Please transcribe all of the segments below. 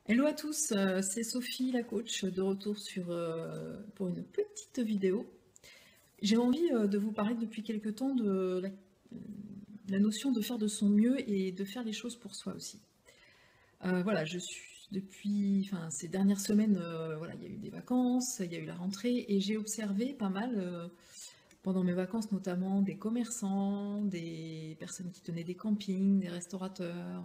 Hello à tous, c'est Sophie la coach de retour pour une petite vidéo. J'ai envie de vous parler depuis quelque temps de la notion de faire de son mieux et de faire les choses pour soi aussi. Voilà, je suis depuis ces dernières semaines, voilà, il y a eu des vacances, il y a eu la rentrée et j'ai observé pas mal pendant mes vacances notamment des commerçants, des personnes qui tenaient des campings, des restaurateurs.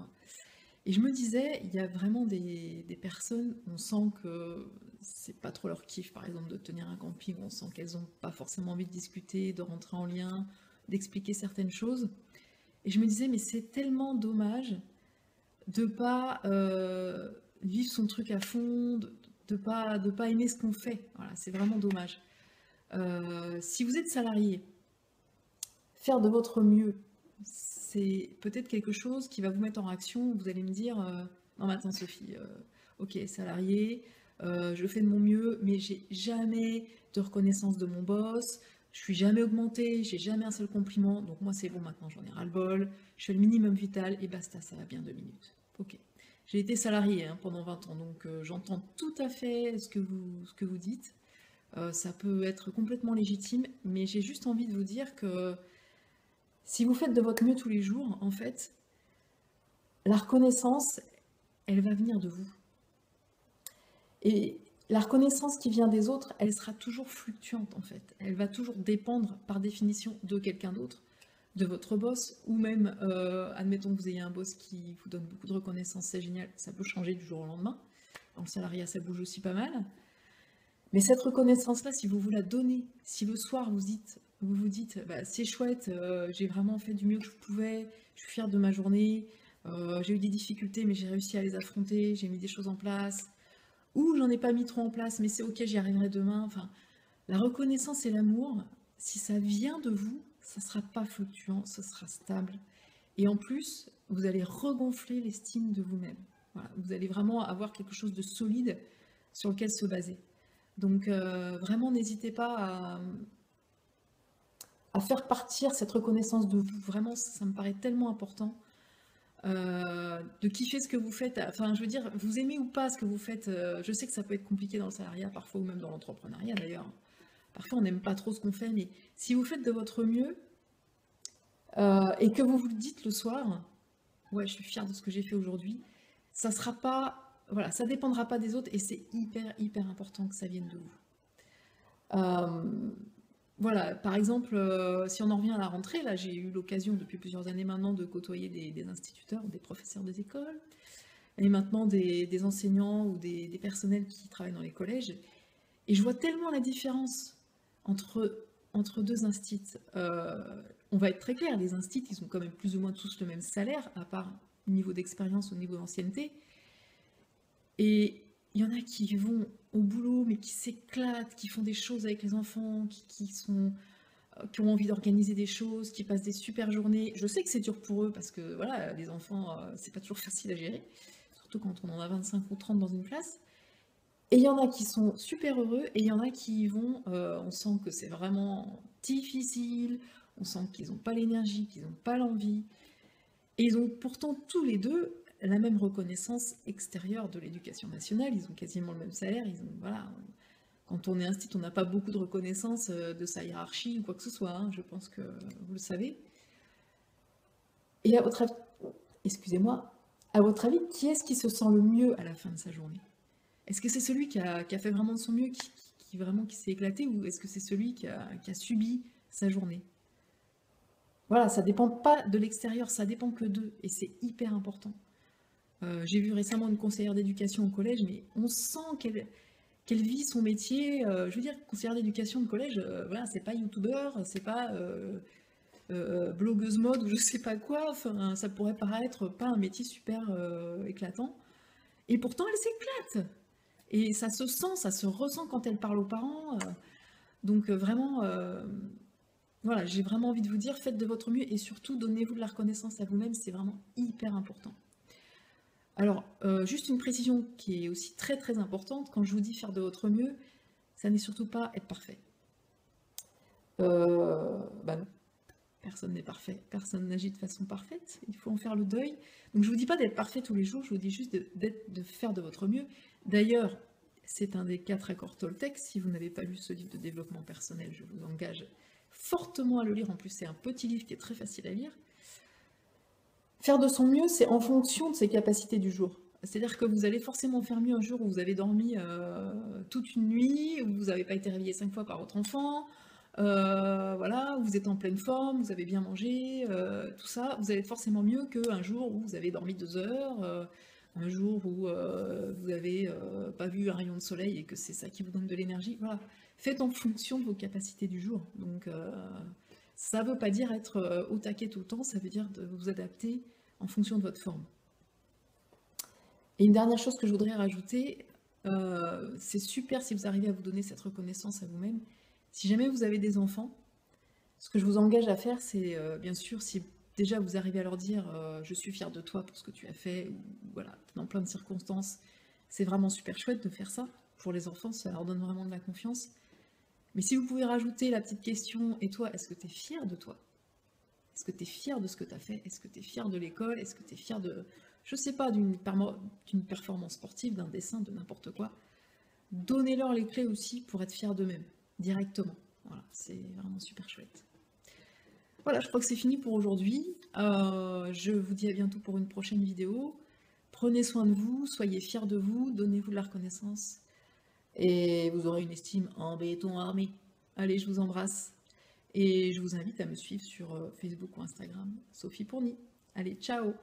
Et je me disais, il y a vraiment des personnes, on sent que c'est pas trop leur kiff, par exemple, de tenir un camping, on sent qu'elles n'ont pas forcément envie de discuter, de rentrer en lien, d'expliquer certaines choses. Et je me disais, mais c'est tellement dommage de pas vivre son truc à fond, de pas aimer ce qu'on fait. Voilà, c'est vraiment dommage. Si vous êtes salarié, faire de votre mieux, c'est peut-être quelque chose qui va vous mettre en action. Vous allez me dire, non mais attends Sophie, ok, salarié, je fais de mon mieux, mais j'ai jamais de reconnaissance de mon boss, je suis jamais augmentée, j'ai jamais un seul compliment, donc moi c'est bon maintenant, j'en ai ras-le-bol, je fais le minimum vital et basta, ça va bien 2 minutes. Ok. J'ai été salarié hein, pendant 20 ans, donc j'entends tout à fait ce que vous dites. Ça peut être complètement légitime, mais j'ai juste envie de vous dire que si vous faites de votre mieux tous les jours, en fait, la reconnaissance, elle va venir de vous. Et la reconnaissance qui vient des autres, elle sera toujours fluctuante, en fait. Elle va toujours dépendre, par définition, de quelqu'un d'autre, de votre boss, ou même, admettons que vous ayez un boss qui vous donne beaucoup de reconnaissance, c'est génial, ça peut changer du jour au lendemain. Dans le salariat, ça bouge aussi pas mal. Mais cette reconnaissance-là, si vous vous la donnez, si le soir vous vous dites, bah, c'est chouette, j'ai vraiment fait du mieux que je pouvais, je suis fière de ma journée, j'ai eu des difficultés, mais j'ai réussi à les affronter, j'ai mis des choses en place, ou j'en ai pas mis trop en place, mais c'est ok, j'y arriverai demain. Enfin, la reconnaissance et l'amour, si ça vient de vous, ça sera pas fluctuant, ça sera stable. Et en plus, vous allez regonfler l'estime de vous-même. Voilà, vous allez vraiment avoir quelque chose de solide sur lequel se baser. Donc vraiment, n'hésitez pas à faire partir cette reconnaissance de vous. Vraiment, ça me paraît tellement important de kiffer ce que vous faites. Enfin, je veux dire, vous aimez ou pas ce que vous faites. Je sais que ça peut être compliqué dans le salariat, parfois, ou même dans l'entrepreneuriat d'ailleurs. Parfois, on n'aime pas trop ce qu'on fait, mais si vous faites de votre mieux et que vous vous le dites le soir, ouais, je suis fière de ce que j'ai fait aujourd'hui, ça sera pas, voilà, ça dépendra pas des autres et c'est hyper important que ça vienne de vous. Euh, Voilà, par exemple, si on en revient à la rentrée, là j'ai eu l'occasion depuis plusieurs années maintenant de côtoyer des instituteurs, des professeurs des écoles, et maintenant des enseignants ou des personnels qui travaillent dans les collèges. Et je vois tellement la différence entre deux instits. On va être très clair, les instits, ils ont quand même plus ou moins tous le même salaire, à part niveau d'expérience ou niveau d'ancienneté. Et il y en a qui vont au boulot, mais qui s'éclatent, qui font des choses avec les enfants, qui ont envie d'organiser des choses, qui passent des super journées. Je sais que c'est dur pour eux parce que voilà, les enfants, c'est pas toujours facile à gérer, surtout quand on en a 25 ou 30 dans une classe. Et il y en a qui sont super heureux et il y en a qui y vont, on sent que c'est vraiment difficile, on sent qu'ils n'ont pas l'énergie, qu'ils n'ont pas l'envie. Et ils ont pourtant tous les deux la même reconnaissance extérieure de l'éducation nationale, ils ont quasiment le même salaire, ils ont, voilà, quand on est institut, on n'a pas beaucoup de reconnaissance de sa hiérarchie ou quoi que ce soit, hein, je pense que vous le savez. Et à votre avis, excusez-moi, à votre avis, qui est-ce qui se sent le mieux à la fin de sa journée? Est-ce que c'est celui qui a fait vraiment de son mieux, vraiment qui s'est éclaté, ou est-ce que c'est celui qui a subi sa journée? Voilà, ça dépend pas de l'extérieur, ça dépend que d'eux, et c'est hyper important. J'ai vu récemment une conseillère d'éducation au collège, mais on sent qu'elle vit son métier. Je veux dire, conseillère d'éducation de collège, voilà, c'est pas youtubeur, c'est pas blogueuse mode ou je sais pas quoi. Enfin, ça pourrait paraître pas un métier super éclatant. Et pourtant, elle s'éclate. Et ça se sent, ça se ressent quand elle parle aux parents. Donc vraiment, voilà, j'ai vraiment envie de vous dire, faites de votre mieux et surtout donnez-vous de la reconnaissance à vous-même, c'est vraiment hyper important. Alors, juste une précision qui est aussi très importante, quand je vous dis faire de votre mieux, ça n'est surtout pas être parfait. Bah non. Personne n'est parfait, personne n'agit de façon parfaite, il faut en faire le deuil. Donc je ne vous dis pas d'être parfait tous les jours, je vous dis juste de faire de votre mieux. D'ailleurs, c'est un des 4 accords Toltec. Si vous n'avez pas lu ce livre de développement personnel, je vous engage fortement à le lire. En plus, c'est un petit livre qui est très facile à lire. Faire de son mieux, c'est en fonction de ses capacités du jour. C'est-à-dire que vous allez forcément faire mieux un jour où vous avez dormi toute une nuit, où vous n'avez pas été réveillé 5 fois par votre enfant, voilà, vous êtes en pleine forme, vous avez bien mangé, tout ça, vous allez être forcément mieux qu'un jour où vous avez dormi 2 heures, un jour où vous n'avez pas vu un rayon de soleil et que c'est ça qui vous donne de l'énergie. Voilà, faites en fonction de vos capacités du jour. Donc ça ne veut pas dire être au taquet tout le temps, ça veut dire de vous adapter en fonction de votre forme. Et une dernière chose que je voudrais rajouter, c'est super si vous arrivez à vous donner cette reconnaissance à vous-même. Si jamais vous avez des enfants, ce que je vous engage à faire, c'est bien sûr, si déjà vous arrivez à leur dire je suis fière de toi pour ce que tu as fait, ou voilà, dans plein de circonstances, c'est vraiment super chouette de faire ça. Pour les enfants, ça leur donne vraiment de la confiance. Mais si vous pouvez rajouter la petite question, et toi, est-ce que tu es fière de toi? Est-ce que tu es fière de ce que tu as fait? Est-ce que tu es fière de l'école? Est-ce que tu es fière de, je sais pas, d'une performance sportive, d'un dessin, de n'importe quoi? Donnez-leur les clés aussi pour être fiers d'eux-mêmes, directement. Voilà, c'est vraiment super chouette. Voilà, je crois que c'est fini pour aujourd'hui. Je vous dis à bientôt pour une prochaine vidéo. Prenez soin de vous, soyez fiers de vous, donnez-vous de la reconnaissance. Et vous aurez une estime en béton armé. Allez, je vous embrasse. Et je vous invite à me suivre sur Facebook ou Instagram, Sophie Pourny. Allez, ciao!